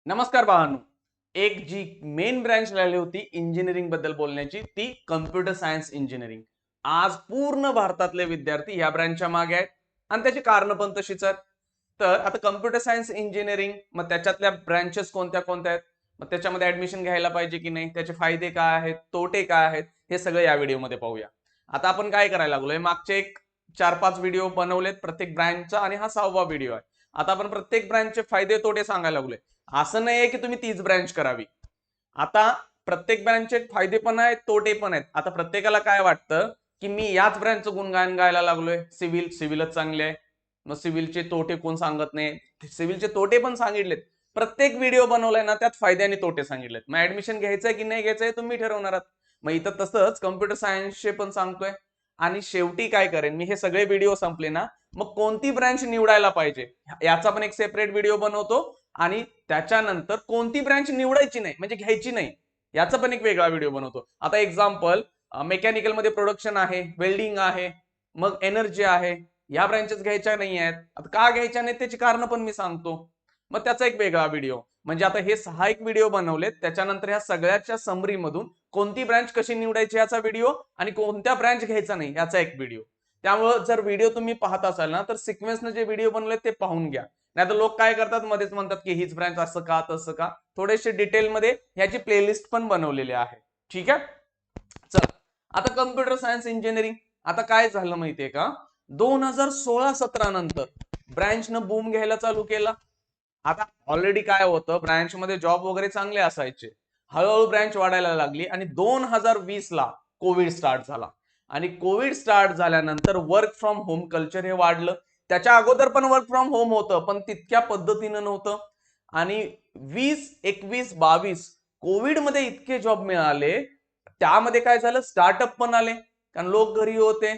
नमस्कार बाळांनो. एक जी मेन ब्रँच राहिली होती इंजिनिअरिंग बद्दल बोलण्याची ती कम्प्युटर सायन्स इंजिनिअरिंग. आज पूर्ण भारतातले विद्यार्थी या ब्रँचच्या मागे आहेत आणि त्याची कारण पण तशीच आहेत. तर आता कम्प्युटर सायन्स इंजिनिअरिंग मग त्याच्यातल्या ब्रँचेस कोणत्या कोणत्या आहेत, मग त्याच्यामध्ये ऍडमिशन घ्यायला पाहिजे की नाही, त्याचे फायदे काय आहेत, तोटे काय आहेत, हे सगळं या व्हिडिओमध्ये पाहूया. आता आपण काय करायला लागलोय, मागचे एक 4-5 व्हिडिओ बनवलेत प्रत्येक ब्रँचचा आणि हा 6वा व्हिडिओ आहे. आता आपण प्रत्येक ब्रँचचे फायदे तोटे सांगायला लागलोय. असं नाहीये की तुम्ही तीच ब्रँच करावी. आता प्रत्येक ब्रँचचे फायदे पण आहेत, तोटे पण आहेत. आता प्रत्येकाला काय वाटतं की मी याच ब्रँचचं गुणगान गायला लागलोय, सिव्हिलच चांगले आहे. मग सिव्हिलचे तोटे कोण सांगत नाही, सिव्हिलचे तोटे पण सांगितलेत. प्रत्येक व्हिडिओ बनवलाय ना, त्यात फायदे आणि तोटे सांगितलेत. मग ऍडमिशन घ्यायचंय की नाही घ्यायचंय तुम्ही ठरवणार आहात. मग इथं तसंच कम्प्युटर सायन्सचे पण सांगतोय. आणि शेवटी काय करेन मी, हे सगळे व्हिडिओ संपले ना, मग कोणती ब्रँच निवडायला पाहिजे याचा पण एक सेपरेट व्हिडिओ बनवतो. आणि त्याच्यानंतर कोणती ब्रँच निवडायची नाही म्हणजे घ्यायची नाही याचा पण एक वेगळा व्हिडिओ बनवतो. आता एक्झाम्पल, मेकॅनिकल मध्ये प्रोडक्शन आहे, वेल्डिंग आहे, मग एनर्जी आहे, या ब्रँचेस घ्यायच्या नाही आहेत. आता का घ्यायच्या नाही त्याची कारण पण मी सांगतो. मग त्याचा एक वेगळा व्हिडिओ. म्हणजे आता हे 6 एक व्हिडिओ बनवलेत, त्याच्यानंतर ह्या सगळ्याच्या समरी मधून कोणती ब्रँच कशी निवडायची याचा व्हिडिओ आणि कोणत्या ब्रँच घ्यायचा नाही याचा एक व्हिडिओ. त्यामुळे जर व्हिडिओ तुम्ही पाहत असाल ना, तर सिक्वेन्सने जे व्हिडिओ बनवले ते पाहून घ्या. नाही तर लोक काय करतात, मध्येच म्हणतात की हीच ब्रँच असं का तसं का. थोडेसे डिटेलमध्ये ह्याची प्लेलिस्ट पण बनवलेली आहे. ठीक आहे. चल, आता कम्प्युटर सायन्स इंजिनिअरिंग. आता काय झालं माहितीये का, 2016-17 नंतर ब्रँचनं बूम घ्यायला चालू केला. आता ऑलरेडी काय होतं, ब्रँच मध्ये जॉब वगैरे चांगले असायचे. हळूहळू ब्रँच वाढायला लागली आणि 2020ला कोविड स्टार्ट झाला. आणि कोविड स्टार्ट झाल्यानंतर वर्क फ्रॉम होम कल्चर हे वाढलं. त्याच्या अगोदर पण वर्क फ्रॉम होम होतं, पण तितक्या पद्धतीनं नव्हतं. आणि 20, 21, 22 कोविड मध्ये इतके जॉब मिळाले. त्यामध्ये काय झालं, स्टार्टअप पण आले, कारण लोक घरी होते.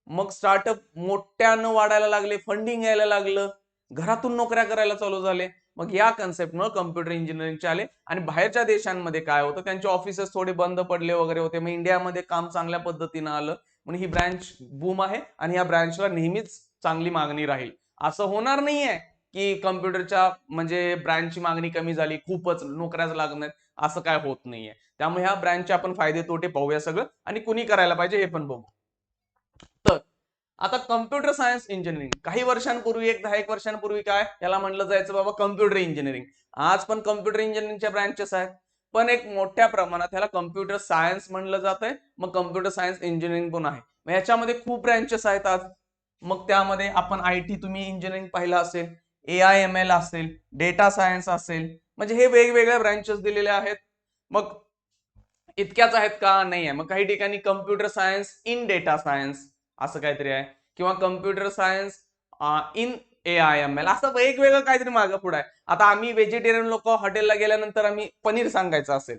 मग स्टार्टअप मोठ्यानं वाढायला लागले, फंडिंग यायला लागलं, घरातून नोकऱ्या करायला चालू झाले. मग या कन्सेप्टमुळे कम्प्युटर इंजिनिअरिंगचे आले. आणि बाहेरच्या देशांमध्ये काय होतं, त्यांचे ऑफिसेस थोडे बंद पडले वगैरे होते. मग इंडियामध्ये काम चांगल्या पद्धतीनं आलं म्हणून ही ब्रँच बूम आहे आणि या ब्रँचला नेहमीच चांगली मागणी राहील. असं होणार नाहीये की कम्प्युटरच्या म्हणजे ब्रँचची मागणी कमी झाली, खूपच नोकऱ्याच लागणार, असं काय होत नाहीये. त्यामुळे ह्या ब्रँचचे आपण फायदे तोटे पाहूया सगळं आणि कुणी करायला पाहिजे हे पण बघू. तर आता कम्प्युटर सायन्स इंजिनिअरिंग काही वर्षांपूर्वी, एक 10 वर्षांपूर्वी काय याला म्हणलं जायचं, बाबा कम्प्युटर इंजिनिअरिंग. आज पण कम्प्युटर इंजिनिअरिंगच्या ब्रँचेस आहेत, पण एक मोठ्या प्रमाणात ह्याला कम्प्युटर सायन्स म्हणलं जात आहे. मग कम्प्युटर सायन्स इंजिनिअरिंग पण आहे. मग ह्याच्यामध्ये खूप ब्रँचेस आहेत आज. मग त्यामध्ये आपण IT तुम्ही इंजिनिअरिंग पाहिलं असेल, AI ML असेल, डेटा सायन्स असेल, म्हणजे हे वेगवेगळ्या ब्रँचेस दिलेले आहेत. मग इतक्याच आहेत का, नाही आहे. मग काही ठिकाणी computer science in data science असं काहीतरी आहे, किंवा computer science in AI ML असं वेगवेगळं काहीतरी मागं पुढे आहे. आता आम्ही व्हेजिटेरियन लोक हॉटेलला गेल्यानंतर आम्ही पनीर सांगायचं असेल,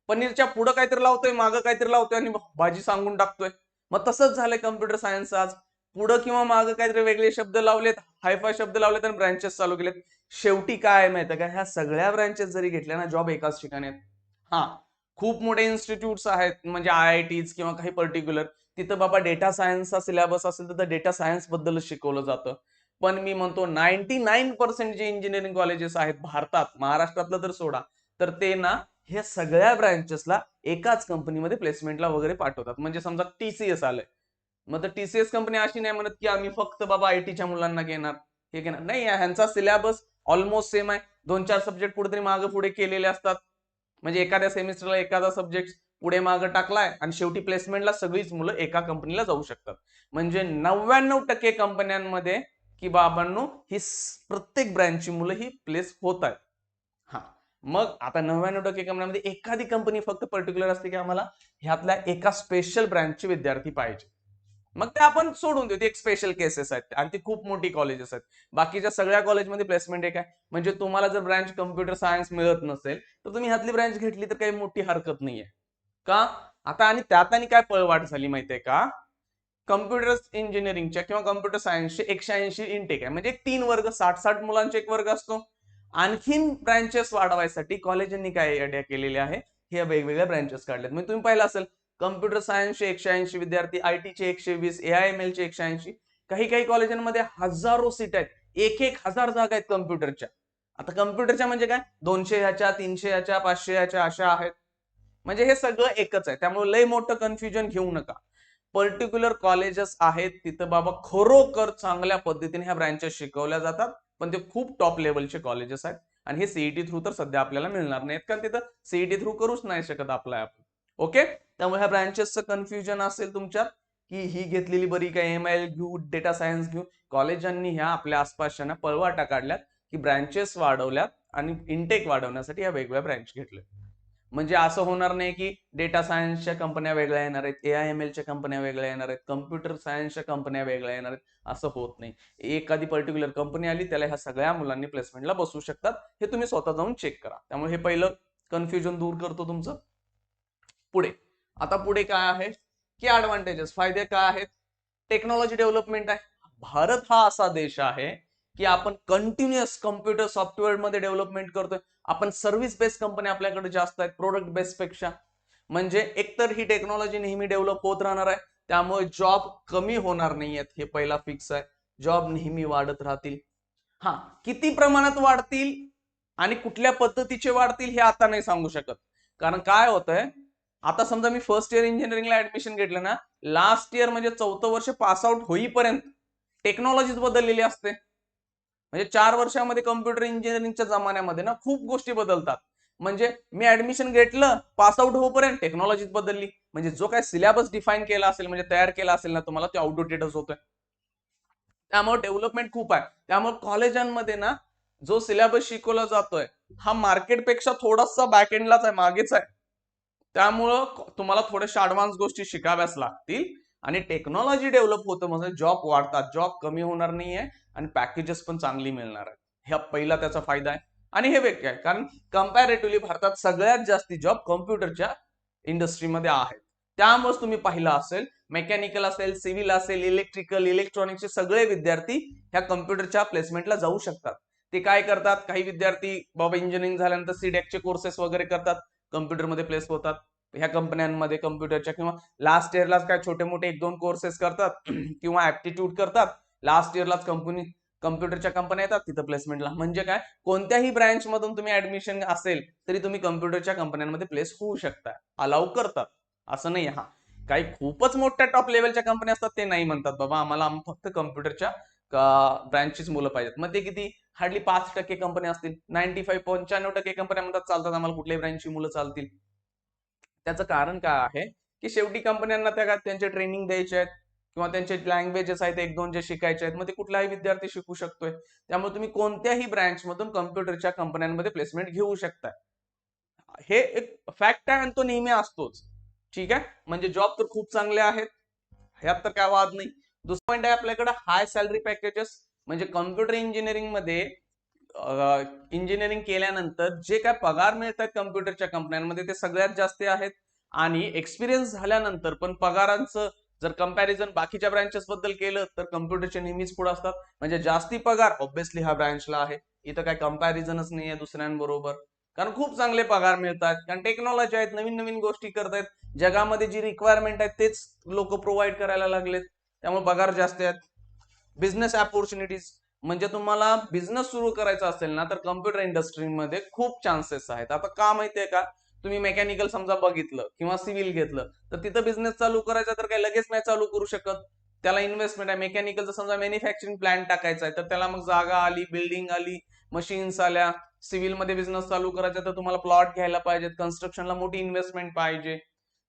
पनीरच्या पुढं काहीतरी लावतोय, मागं काहीतरी लावतोय आणि भाजी सांगून टाकतोय. मग तसंच झालंय कम्प्युटर सायन्स आज. पुढं किंवा मागं काहीतरी वेगळे शब्द लावलेत, हायफाय शब्द लावलेत आणि ब्रँचेस चालू केलेत. शेवटी काय माहितीये का, ह्या सगळ्या ब्रँचेस जरी घेतल्या ना, जॉब एकाच ठिकाणी आहेत. हा, खूप मोठे इन्स्टिट्यूट्स आहेत म्हणजे IITs किंवा काही पर्टिक्युलर, तिथं बाबा डेटा सायन्सचा सिलेबस असेल तर डेटा सायन्स बद्दलच शिकवलं जातं. पण मी म्हणतो 99% जे इंजिनिअरिंग कॉलेजेस आहेत भारतात, महाराष्ट्रातलं तर सोडा, तर ते ना ह्या सगळ्या ब्रँचेसला एकाच कंपनीमध्ये प्लेसमेंटला वगैरे पाठवतात. म्हणजे समजा TCS आलंय, मग तर TCS कंपनी अशी नाही म्हणत की आम्ही फक्त बाबा ITच्या मुलांना घेणार, हे घेणार नाही. ह्यांचा सिलेबस ऑलमोस्ट सेम आहे. 2-4 सब्जेक्ट कुठेतरी मागे पुढे केलेले असतात. म्हणजे एखाद्या सेमिस्टरला एखादा सब्जेक्ट पुढे मागे टाकलाय आणि शेवटी प्लेसमेंटला सगळीच मुलं एका कंपनीला जाऊ शकतात. म्हणजे 99% कंपन्यांमध्ये की बाबांनो ही प्रत्येक ब्रँचची मुलं ही प्लेस होत आहेत. हा, मग आता 99% कंपन्यांमध्ये एखादी कंपनी फक्त पर्टिक्युलर असते की आम्हाला ह्यातल्या एका स्पेशल ब्रँचचे विद्यार्थी पाहिजे. मग ते आपण सोडून देऊ, एक स्पेशल केसेस आहेत आणि ती खूप मोठी कॉलेजेस आहेत. बाकीच्या सगळ्या कॉलेजमध्ये प्लेसमेंट एक आहे. म्हणजे तुम्हाला जर ब्रँच कम्प्युटर सायन्स मिळत नसेल तर तुम्ही ह्यातली ब्रँच घेतली तर काही मोठी हरकत नाहीये का. आता आणि त्यात आणि काय पळवाट झाली माहितीये का, कम्प्युटर इंजिनिअरिंगच्या किंवा कम्प्युटर सायन्सचे 180 इनटेक आहे. म्हणजे 3 वर्ग, 60-60 मुलांचे एक वर्ग असतो. आणखीन ब्रँचेस वाढवायसाठी कॉलेजांनी काय आयडिया केलेली आहे, हे वेगवेगळ्या ब्रँचेस काढल्यात. म्हणजे तुम्ही पाहिलं असेल, कम्प्युटर सायन्सचे 180 विद्यार्थी, IT चे 120, AI ML चे 180. काही काही कॉलेजांमध्ये हजारो सीट आहेत, 1,000 जागा आहेत कम्प्युटरच्या. आता कम्प्युटरच्या म्हणजे काय 200 ह्याच्या 300 ह्याच्या 500 ह्याच्या अशा आहेत, म्हणजे हे सगळं एकच आहे. त्यामुळे लय मोठं कन्फ्युजन घेऊ नका. पर्टिक्युलर कॉलेजेस आहेत तिथं बाबा खरोखर चांगल्या पद्धतीने ह्या ब्रँचेस शिकवल्या जातात, पण ते खूप टॉप लेवलचे कॉलेजेस आहेत. आणि हे सीईटी थ्रू तर सध्या आपल्याला मिळणार नाहीत, कारण तिथं सीईटी थ्रू करूच नाही शकत अप्लाय आपण. ओके, त्यामुळे ह्या ब्रँचेसचं कन्फ्युजन असेल तुमच्यात की ही घेतलेली बरी काय, MIL घेऊ डेटा सायन्स घेऊ, कॉलेजांनी ह्या आपल्या आसपासच्या पळवाटा काढल्यात की ब्रँचेस वाढवल्यात आणि इनटेक वाढवण्यासाठी ह्या वेगवेगळ्या ब्रँच घेतल्या. म्हणजे असं होणार नाही की डेटा सायन्सच्या कंपन्या वेगळ्या येणार आहेत, AIMLच्या कंपन्या वेगळ्या येणार आहेत, कम्प्युटर सायन्सच्या कंपन्या वेगळ्या येणार आहेत, असं होत नाही. एखादी पर्टिक्युलर कंपनी आली त्याला ह्या सगळ्या मुलांनी प्लेसमेंटला बसू शकतात, हे तुम्ही स्वतः जाऊन चेक करा. त्यामुळे हे पहिलं कन्फ्युजन दूर करतो तुमचं. पुढे आता पुढे काय आहे की ऍडव्हान्टेजेस, फायदे काय आहेत. टेक्नॉलॉजी डेव्हलपमेंट आहे. भारत हा असा देश आहे की आपण कंटिन्युअस कम्प्युटर सॉफ्टवेअर मध्ये डेव्हलपमेंट करतोय. आपण सर्व्हिस बेस्ड कंपनी आपल्याकडे जास्त आहेत प्रोडक्ट बेस्ड पेक्षा. म्हणजे एकतर ही टेक्नॉलॉजी नेहमी डेव्हलप होत राहणार आहे, त्यामुळे जॉब कमी होणार नाहीयेत, हे पहिला फिक्स आहे. जॉब नेहमी वाढत राहतील. हा, किती प्रमाणात वाढतील आणि कुठल्या पद्धतीचे वाढतील हे आता नाही सांगू शकत. कारण काय होतंय, आता समजा मी फर्स्ट इयर इंजिनिअरिंगला ऍडमिशन घेतलं ना, लास्ट इयर म्हणजे 4थं वर्ष पास आउट होईपर्यंत टेक्नॉलॉजीच बदललेली असते. म्हणजे 4 वर्षामध्ये कम्प्युटर इंजिनिअरिंगच्या जमान्यामध्ये ना खूप गोष्टी बदलतात. म्हणजे मी ऍडमिशन घेतलं, पास आउट होईपर्यंत टेक्नॉलॉजीच बदलली. म्हणजे जो काय सिलेबस डिफाईन केला असेल, म्हणजे तयार केला असेल ना तुम्हाला, ते आउटडेटेडच होतोय. त्यामुळे डेव्हलपमेंट खूप आहे. त्यामुळे कॉलेजांमध्ये ना जो सिलेबस शिकवला जातोय हा मार्केटपेक्षा थोडासा बॅकएंडलाच आहे, मागेच आहे. त्यामुळं तुम्हाला थोड्याशा ऍडव्हान्स गोष्टी शिकाव्याच लागतील. आणि टेक्नॉलॉजी डेव्हलप होतं म्हणजे जॉब वाढतात, जॉब कमी होणार नाहीये आणि पॅकेजेस पण चांगली मिळणार आहेत. हा पहिला त्याचा फायदा आहे. आणि हे वेगळं आहे कारण कम्पॅरेटिव्हली भारतात सगळ्यात जास्ती जॉब कम्प्युटरच्या इंडस्ट्रीमध्ये आहेत. त्यामुळे तुम्ही पाहिलं असेल मेकॅनिकल असेल, सिव्हिल असेल, इलेक्ट्रिकल, इलेक्ट्रॉनिक्सचे सगळे विद्यार्थी ह्या कम्प्युटरच्या प्लेसमेंटला जाऊ शकतात. ते काय करतात, काही विद्यार्थी बाबा इंजिनिअरिंग झाल्यानंतर सीडॅकचे कोर्सेस वगैरे करतात, कम्प्युटरमध्ये प्लेस होतात ह्या कंपन्यांमध्ये कम्प्युटरच्या. किंवा लास्ट इयरलाच काय छोटे मोठे 1-2 कोर्सेस करतात किंवा ऍप्टिट्यूड करतात, लास्ट इयरलाच कंपनी कम्प्युटरच्या कंपन्या येतात तिथं प्लेसमेंटला. म्हणजे काय, कोणत्याही ब्रँच मधून तुम्ही ऍडमिशन असेल तरी तुम्ही कम्प्युटरच्या कंपन्यांमध्ये प्लेस होऊ शकता, अलाउ करतात, असं नाही. हा, काही खूपच मोठ्या टॉप लेवलच्या कंपन्या असतात ते नाही म्हणतात बाबा आम्हाला फक्त कम्प्युटरच्या ब्रँचचीच मुलं पाहिजेत. मग ते किती, हार्डली 5% कंपन्या असतील. 95% कंपन्या म्हणतात चालतात आम्हाला कुठल्याही ब्रँचची मुलं चालतील. त्याचं कारण काय आहे की शेवटी कंपन्यांना त्यांचे ट्रेनिंग द्यायचे आहेत किंवा त्यांचे लँग्वेजेस आहेत 1-2 जे शिकायचे आहेत, मग ते कुठलाही विद्यार्थी शिकू शकतोय. त्यामुळे तुम्ही कोणत्याही ब्रँच मधून कम्प्युटरच्या कंपन्यांमध्ये प्लेसमेंट घेऊ शकता. हे एक फॅक्ट आहे आणि तो नेहमी असतोच. ठीक आहे, म्हणजे जॉब तर खूप चांगले आहेत, ह्यात तर काय वाद नाही. दुसरं पॉईंट आहे आपल्याकडे हाय सॅलरी पॅकेजेस. म्हणजे कम्प्युटर इंजिनिअरिंग मध्ये इंजिनिअरिंग केल्यानंतर जे काय पगार मिळतात कम्प्युटरच्या कंपन्यांमध्ये ते सगळ्यात जास्त आहेत. आणि एक्सपिरियन्स झाल्यानंतर पण पगारांचं जर कंपॅरिझन बाकीच्या ब्रँचेस बद्दल केलं तर कम्प्युटरचे नेहमीच पुढे असतात. म्हणजे जास्ती पगार ऑब्व्हियसली ह्या ब्रँचला आहे. इथं काय कंपॅरिझनच नाही आहे दुसऱ्यांबरोबर, कारण खूप चांगले पगार मिळतात, कारण टेक्नॉलॉजी आहेत, नवीन नवीन गोष्टी करतायत, जगामध्ये जी रिक्वायरमेंट आहे तेच लोक प्रोव्हाइड करायला लागलेत, त्यामुळे पगार जास्त आहेत. बिझनेस अपॉर्च्युनिटीज, म्हणजे तुम्हाला बिझनेस सुरू करायचा असेल ना तर कम्प्युटर इंडस्ट्रीमध्ये खूप चान्सेस आहेत. आता का माहितीये का, तुम्ही मेकॅनिकल समजा बघितलं किंवा सिव्हिल घेतलं तर तिथं बिझनेस चालू करायचा तर काही लगेच नाही चालू करू शकत, त्याला इन्व्हेस्टमेंट आहे. मेकॅनिकलचं समजा मॅन्युफॅक्चरिंग प्लांट टाकायचा आहे तर त्याला मग जागा आली, बिल्डिंग आली, मशीन्स आल्या. सिव्हिल मध्ये बिझनेस चालू करायचा तर तुम्हाला प्लॉट घ्यायला पाहिजेत, कन्स्ट्रक्शनला मोठी इन्व्हेस्टमेंट पाहिजे.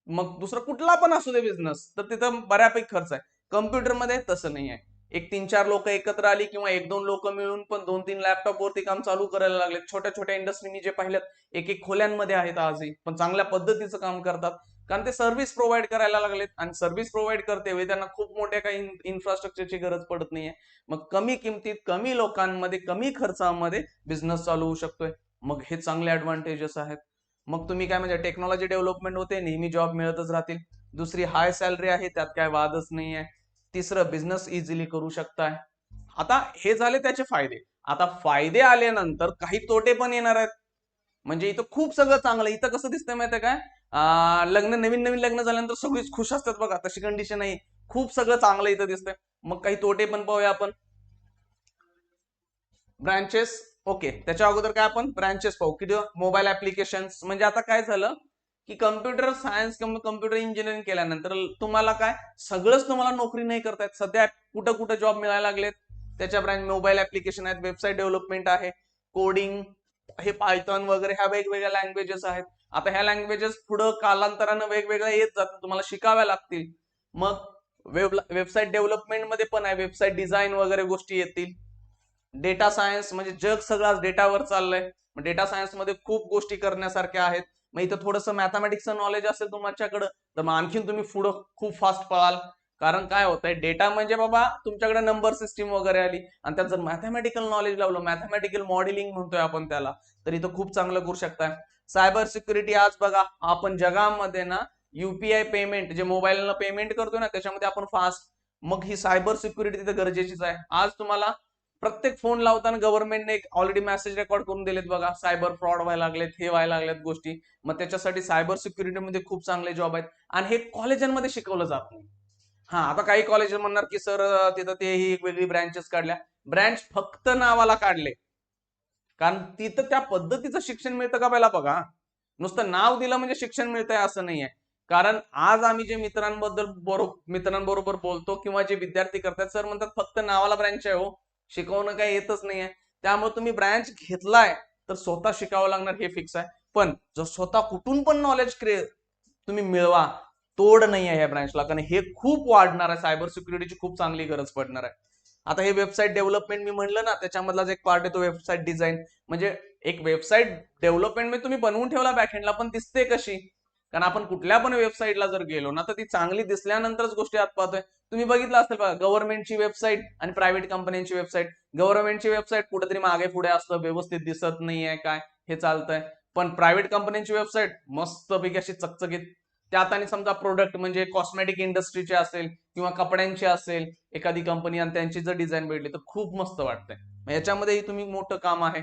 मग दुसरा कुठला पण असू दे बिझनेस तर तिथं बऱ्यापैकी खर्च आहे. कम्प्युटरमध्ये तसं नाही आहे. एक 3-4 लोक एकत्र आली किंवा 1-2 लोक मिळून पण 2-3 लॅपटॉप वरती काम चालू करायला लागले. छोट्या छोट्या इंडस्ट्री मी जे पाहिल्यात एक खोल्यांमध्ये आहेत आजही, पण चांगल्या पद्धतीचं काम करतात, कारण ते सर्व्हिस प्रोव्हाइड करायला लागलेत. आणि सर्व्हिस प्रोव्हाइड करते वेळी त्यांना खूप मोठ्या काही इन्फ्रास्ट्रक्चरची गरज पडत नाहीये. मग कमी किमतीत, कमी लोकांमध्ये, कमी खर्चामध्ये बिझनेस चालू होऊ शकतोय. मग हे चांगले ऍडव्हान्टेजेस आहेत. मग तुम्ही काय म्हणजे टेक्नॉलॉजी डेव्हलपमेंट होते, नेहमी जॉब मिळतच राहतील. दुसरी हाय सॅलरी आहे, त्यात काय वादच नाहीये. तिसरं बिझनेस इझिली करू शकताय. आता हे झाले त्याचे फायदे. आता फायदे आल्यानंतर काही तोटे पण येणार आहेत. म्हणजे इथं खूप सगळं चांगलं, इथं कसं दिसतंय माहितीये काय, लग्न नवीन नवीन लग्न झाल्यानंतर सगळीच खुश असतात बघा, तशी कंडिशन आहे. खूप सगळं चांगलं इथं दिसतंय. मग काही तोटे पण पाहूया आपण. ब्रांचेस ओके, त्याच्या अगोदर काय आपण ब्रांचेस पाहू की मोबाईल ऍप्लिकेशन. म्हणजे आता काय झालं की कम्प्युटर सायन्स किंवा कम्प्युटर इंजिनिअरिंग केल्यानंतर तुम्हाला काय सगळंच तुम्हाला नोकरी नाही करता येत. सध्या कुठं कुठं जॉब मिळायला लागलेत. त्याच्या ब्रांच मोबाईल ऍप्लिकेशन आहेत, वेबसाईट डेव्हलपमेंट आहे, कोडिंग, हे पायथॉन वगैरे ह्या वेगवेगळ्या लँग्वेजेस आहेत. आता ह्या लँग्वेजेस पुढं कालांतरानं वेगवेगळ्या येत जातात, तुम्हाला शिकाव्या लागतील. मग वेबसाईट डेव्हलपमेंट मध्ये पण आहे, वेबसाईट डिझाईन वगैरे गोष्टी येतील. डेटा सायन्स म्हणजे जग सगळं डेटावर चाललंय. डेटा सायन्स मध्ये खूप गोष्टी करण्यासारख्या आहेत. मग इथं थोडंसं मॅथमॅटिक्सचं नॉलेज असेल तुमच्याकडं तर मग आणखीन तुम्ही पुढं खूप फास्ट पळाल. कारण काय होतंय, डेटा म्हणजे बाबा तुमच्याकडे नंबर सिस्टीम वगैरे आली आणि त्यात जर मॅथमॅटिकल नॉलेज लावलं, मॅथमॅटिकल मॉडेलिंग म्हणतोय आपण त्याला, तर इथं खूप चांगलं करू शकताय. सायबर सिक्युरिटी आज बघा आपण जगामध्ये ना युपीआय पेमेंट जे मोबाईलला पेमेंट करतो ना त्याच्यामध्ये आपण फास्ट, मग ही सायबर सिक्युरिटी तिथे गरजेचीच आहे. आज तुम्हाला प्रत्येक फोन लावताना गव्हर्नमेंटने ऑलरेडी मेसेज रेकॉर्ड करून दिलेत बघा, सायबर फ्रॉड व्हायला लागलेत, हे व्हायला लागलेत गोष्टी. मग त्याच्यासाठी सायबर सिक्युरिटीमध्ये खूप चांगले जॉब आहेत आणि हे कॉलेजांमध्ये शिकवलं जात नाही. हा, आता काही कॉलेज म्हणणार की सर तिथं ते ही वेगळी ब्रँचेस काढल्या. ब्रँच फक्त नावाला काढले, कारण तिथं त्या पद्धतीचं शिक्षण मिळतं का पहिला बघा. नुसतं नाव दिलं म्हणजे शिक्षण मिळतंय असं नाहीये. कारण आज आम्ही जे मित्रांबरोबर बोलतो किंवा जे विद्यार्थी करतात, सर म्हणतात फक्त नावाला ब्रँच आहे हो, शिकवणं काही येतच नाहीये. त्यामुळे तुम्ही ब्रँच घेतलाय तर स्वतः शिकावं लागणार हे फिक्स आहे. पण जर स्वतः कुठून पण नॉलेज तुम्ही मिळवा, तोड नाही आहे या ब्रँचला, कारण हे खूप वाढणार आहे. सायबर सिक्युरिटीची खूप चांगली गरज पडणार आहे. आता हे वेबसाईट डेव्हलपमेंट मी म्हणलं ना, त्याच्यामधलाच एक पार्ट आहे तो वेबसाईट डिझाईन. म्हणजे एक वेबसाईट डेव्हलपमेंट मध्ये तुम्ही बनवून ठेवला बॅकएंडला, पण दिसते कशी? कारण आपण कुठल्या पण वेबसाईटला जर गेलो ना तर ती चांगली दिसल्यानंतरच गोष्टी आत पाहतोय. तुम्ही बघितलं असेल बघा, गव्हर्नमेंटची वेबसाईट आणि प्रायव्हेट कंपन्यांची वेबसाईट. गव्हर्नमेंटची वेबसाईट कुठेतरी मागे पुढे असतं, व्यवस्थित दिसत नाहीये काय हे चालतंय. पण प्रायव्हेट कंपन्यांची वेबसाईट मस्तपैकी अशी चकचकीत. त्यात आणि समजा प्रोडक्ट म्हणजे कॉस्मेटिक इंडस्ट्रीचे असेल किंवा कपड्यांची असेल एखादी कंपनी आणि त्यांची जर डिझाईन भेटली तर खूप मस्त वाटतंय. याच्यामध्येही तुम्ही मोठं काम आहे.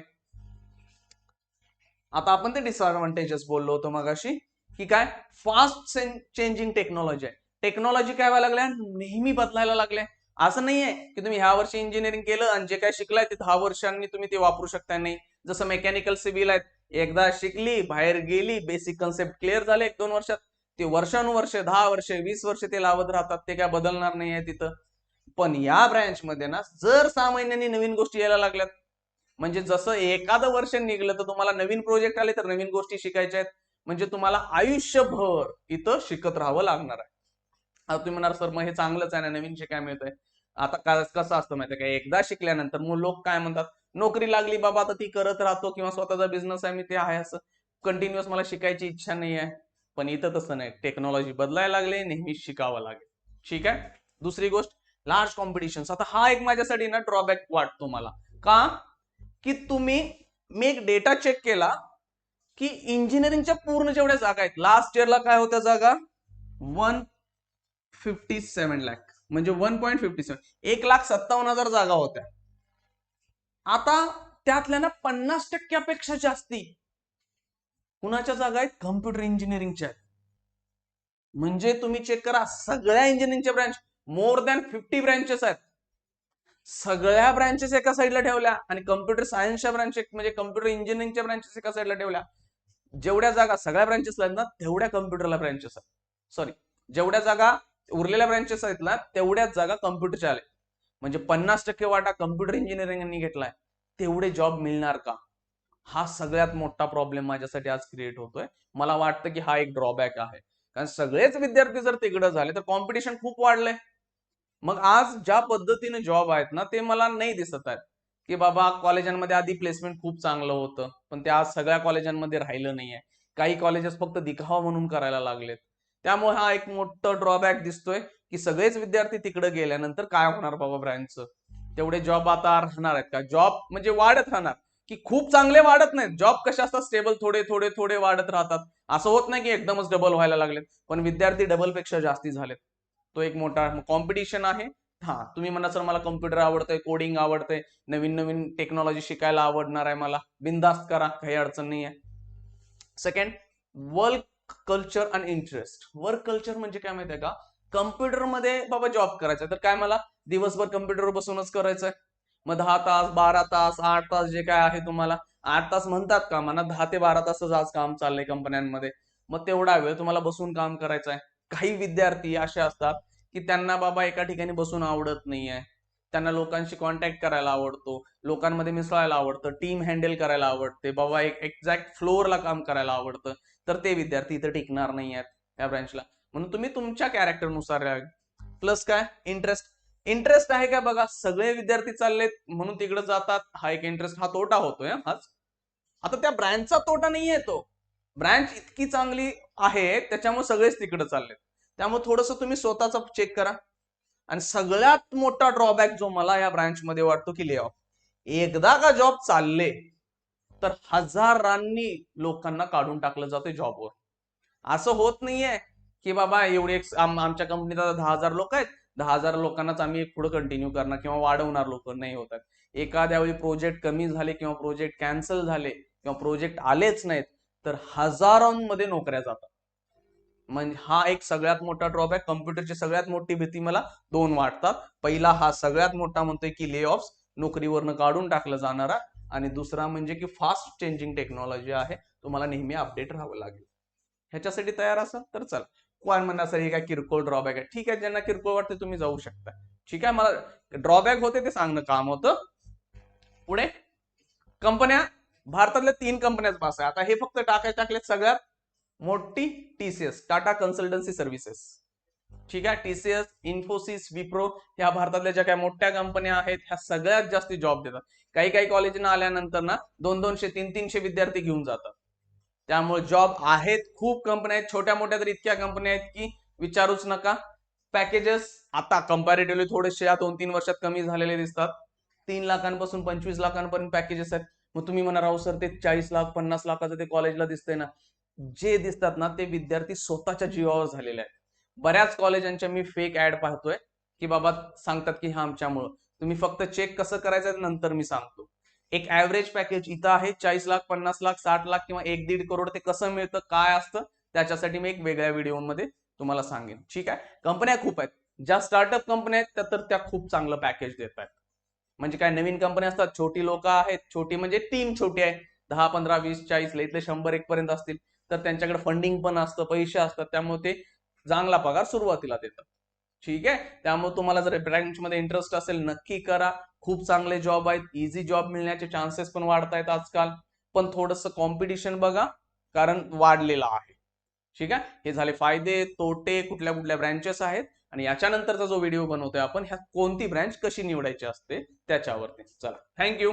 आता आपण ते डिसअडव्हान्टेजेस बोललो होतो मगाशी की काय फास्ट चेंजिंग टेक्नॉलॉजी आहे. टेक्नॉलॉजी काय व्हायला लागल्या, नेहमी बदलायला लागल्या. असं नाहीये की तुम्ही ह्या वर्षी इंजिनिअरिंग केलं आणि जे काय शिकलाय ते 10 वर्षांनी तुम्ही ते वापरू शकता. नाही, जसं मेकॅनिकल सिव्हिल आहेत, एकदा शिकली बाहेर गेली बेसिक कन्सेप्ट क्लिअर झाले 1-2 वर्षात, ते वर्षानुवर्ष 10 वर्ष 20 वर्ष ते लावत राहतात, ते काय बदलणार नाही आहे तिथं. पण या ब्रँच मध्ये ना जर 6 महिन्यांनी नवीन गोष्टी यायला लागल्यात, म्हणजे जसं एखादं वर्ष निघलं तर तुम्हाला नवीन प्रोजेक्ट आले तर नवीन गोष्टी शिकायच्या आहेत. म्हणजे तुम्हाला आयुष्यभर इथं शिकत राहावं लागणार आहे. आता तुम्ही म्हणणार सर मग हे चांगलंच आहे ना, नवीन शिकाय मिळतंय. आता कसं असतं माहितीये का, एकदा शिकल्यानंतर मग लोक काय म्हणतात, नोकरी लागली बाबा आता ती करत राहतो किंवा स्वतःचा बिझनेस आहे मी ते आहे असं कंटिन्युअस, मला शिकायची इच्छा नाही आहे. पण इथं तसं नाही, टेक्नॉलॉजी बदलायला लागले, नेहमी शिकावं लागेल. ठीक आहे. दुसरी गोष्ट, लार्ज कॉम्पिटिशन. आता हा एक माझ्यासाठी ना ड्रॉबॅक वाटतो मला. का की तुम्ही, मी एक डेटा चेक केला की इंजिनिअरिंगच्या पूर्ण जेवढ्या जागा आहेत लास्ट इयरला काय होत्या जागा, 157 लाख, म्हणजे 1.57, 1,57,000 जागा होत्या. आता त्यातल्या ना 50% जास्ती कुणाच्या जागा आहेत, कम्प्युटर इंजिनिअरिंगच्या. म्हणजे तुम्ही चेक करा सगळ्या इंजिनिअरिंगच्या ब्रँच, मोर दॅन 50 ब्रँचेस आहेत. सगळ्या ब्रँचेस एका साईडला ठेवल्या आणि कम्प्युटर सायन्सच्या ब्रँचेस म्हणजे कम्प्युटर इंजिनिअरिंगच्या ब्रँचेस एका साईडला ठेवल्या. जेवढ्या जागा सगळ्या ब्रँचेसला आहेत ना तेवढ्या कम्प्युटरला ब्रँचेस आहेत. सॉरी, जेवढ्या जागा उरलेल्या ब्रँचेस आहेत ना तेवढ्याच जागा कम्प्युटरच्या आल्या. म्हणजे 50% वाटा कम्प्युटर इंजिनिअरिंगनी घेतलाय. तेवढे जॉब मिळणार का, हा सगळ्यात मोठा प्रॉब्लेम माझ्यासाठी आज क्रिएट होतोय. मला वाटतं की हा एक ड्रॉबॅक आहे, कारण सगळेच विद्यार्थी जर तिकडे झाले तर कॉम्पिटिशन खूप वाढलंय. मग आज ज्या पद्धतीने जॉब आहेत ना ते मला नाही दिसत आहेत की बाबा कॉलेजांमध्ये आधी प्लेसमेंट खूप चांगलं होतं पण ते आज सगळ्या कॉलेजांमध्ये राहिलं नाहीये. काही कॉलेजेस फक्त दिखावा म्हणून करायला लागलेत. त्यामुळे हा एक मोठं ड्रॉबॅक दिसतोय की सगळेच विद्यार्थी तिकडे गेल्यानंतर काय होणार बाबा ब्रँचचं. तेवढे जॉब आता राहणार आहेत का, जॉब म्हणजे वाढत राहणार की खूप चांगले वाढत नाहीत. जॉब कशा असतात, स्टेबल थोडे थोडे थोडे वाढत राहतात. असं होत नाही की एकदमच डबल व्हायला लागलेत, पण विद्यार्थी डबल पेक्षा जास्ती झालेत. तो एक मोठा कॉम्पिटिशन आहे. हा, तुम्ही म्हणा सर मला कम्प्युटर आवडतंय, कोडिंग आवडतंय, नवीन नवीन टेक्नॉलॉजी शिकायला आवडणार आहे मला, बिंदास्त करा, काही अडचण नाही आहे. सेकंड, वर्क कल्चर आणि इंटरेस्ट. वर्क कल्चर म्हणजे काय माहितीये का, कम्प्युटरमध्ये बाबा जॉब करायचा तर काय मला दिवसभर कम्प्युटरवर बसूनच करायचंय. मग 10 तास, 12 तास, 8 तास जे काय आहे तुम्हाला 8 तास म्हणतात का, म्हणा 10 ते 12 तासच आज काम चाललंय कंपन्यांमध्ये. मग तेवढा वेळ तुम्हाला बसून काम करायचं आहे. काही विद्यार्थी असे असतात की त्यांना बाबा एका ठिकाणी बसून आवडत नाहीये, त्यांना लोकांशी कॉन्टॅक्ट करायला आवडतो, लोकांमध्ये मिसळायला आवडतं, टीम हँडल करायला आवडते, बाबा एक एक्झॅक्ट फ्लोअरला काम करायला आवडतं. तर ते विद्यार्थी इथं टिकणार नाही आहेत या ब्रँचला. म्हणून तुम्ही तुमच्या कॅरेक्टरनुसार प्लस काय इंटरेस्ट. इंटरेस्ट आहे का बघा, सगळे विद्यार्थी चाललेत म्हणून तिकडे जातात, हा एक इंटरेस्ट. हा तोटा होतोय हाच. आता त्या ब्रँचचा तोटा नाहीये तो, ब्रँच इतकी चांगली आहे त्याच्यामुळे सगळेच तिकडे चाललेत. त्यामुळे थोडस तुम्ही स्वतःच चेक करा. आणि सगळ्यात मोठा ड्रॉबॅक जो मला या ब्रँच मध्ये वाटतो की ले ऑफ. एकदा का जॉब चालले तर हजारांनी लोकांना काढून टाकलं जातं जॉबवर. असं होत नाहीये की बाबा एवढे आमच्या कंपनीत आता 10,000 लोक आहेत, 10,000 लोकांनाच आम्ही पुढे कंटिन्यू करणार किंवा वाढवणार. लोक नाही होतात. एखाद्या वेळी प्रोजेक्ट कमी झाले किंवा प्रोजेक्ट कॅन्सल झाले किंवा प्रोजेक्ट आलेच नाहीत तर हजारांमध्ये नोकऱ्या जातात. म्हणजे हा एक सगळ्यात मोठा ड्रॉबॅक. कम्प्युटरची सगळ्यात मोठी भीती मला दोन वाटतात. पहिला हा सगळ्यात मोठा म्हणतोय की ले ऑफ, नोकरीवरनं काढून टाकलं जाणारा. आणि दुसरा म्हणजे की फास्ट चेंजिंग टेक्नॉलॉजी आहे, तुम्हाला नेहमी अपडेट राहावं लागेल. ह्याच्यासाठी तयार असाल तर चला. कोण म्हणणार सर हे काय किरकोळ ड्रॉबॅक आहे. ठीक आहे, ज्यांना किरकोळ वाटते तुम्ही जाऊ शकता. ठीक आहे, मला ड्रॉबॅक होते ते सांगणं काम होतं. पुढे कंपन्या, भारतातल्या 3 कंपन्याच पास आहे. आता हे फक्त टाकलेत सगळ्यात मोठी टीसीएस, टाटा कन्सल्टन्सी सर्व्हिसेस. ठीक आहे, टीसीएस, इन्फोसिस, विप्रो ह्या भारतातल्या ज्या काही मोठ्या कंपन्या आहेत ह्या सगळ्यात जास्त जॉब देतात. काही काही कॉलेजना आल्यानंतर ना 200-200, 300 विद्यार्थी घेऊन जातात. त्यामुळे जॉब आहेत, खूप कंपन्या आहेत, छोट्या मोठ्या तर इतक्या कंपन्या आहेत की विचारूच नका. पॅकेजेस आता कंपॅरेटिव्हली थोडेसे या 2-3 वर्षात कमी झालेले दिसतात. 3 लाखांपासून 25 लाखांपर्यंत पॅकेजेस आहेत. मग तुम्ही म्हणा राहू सर ते 40 लाख 50 लाखाचं ते कॉलेजला दिसतंय ना. जे दिसतात ना ते विद्यार्थी स्वतःच्या जीवावर झालेले आहेत. बऱ्याच कॉलेजांच्या मी फेक ऍड पाहतोय की बाबा सांगतात की हा आमच्यामुळं. तुम्ही फक्त चेक कसं करायचं नंतर मी सांगतो. एक ऍव्हरेज पॅकेज इथं आहे 40 लाख 50 लाख 60 लाख किंवा 1-1.5 करोड. ते कसं मिळतं काय असतं त्याच्यासाठी मी एक वेगळ्या व्हिडिओमध्ये तुम्हाला सांगेन. ठीक आहे, कंपन्या खूप आहेत. ज्या स्टार्टअप कंपन्या आहेत त्या तर त्या खूप चांगलं पॅकेज देत आहेत. म्हणजे काय नवीन कंपन्या असतात, छोटी लोक आहेत, छोटी म्हणजे टीम छोटी आहे, 10, 15, 20, 40 इथले 100-1 पर्यंत असतील तर त्यांच्याकडे फंडिंग पण असतं, पैसे असतात, त्यामुळे ते चांगला पगार सुरुवातीला देतात. ठीक आहे, त्यामुळे तुम्हाला जर ब्रँच मध्ये इंटरेस्ट असेल नक्की करा. खूप चांगले जॉब आहेत, इझी जॉब मिळण्याचे चान्सेस पण वाढत आहेत आजकाल. पण थोडंसं कॉम्पिटिशन बघा, कारण वाढलेलं आहे. ठीक आहे, हे झाले फायदे तोटे, कुठल्या कुठल्या ब्रँचेस आहेत. आणि याच्यानंतरचा जो व्हिडिओ बनवतोय आपण ह्या कोणती ब्रँच कशी निवडायची असते त्याच्यावरती. चला, थँक्यू.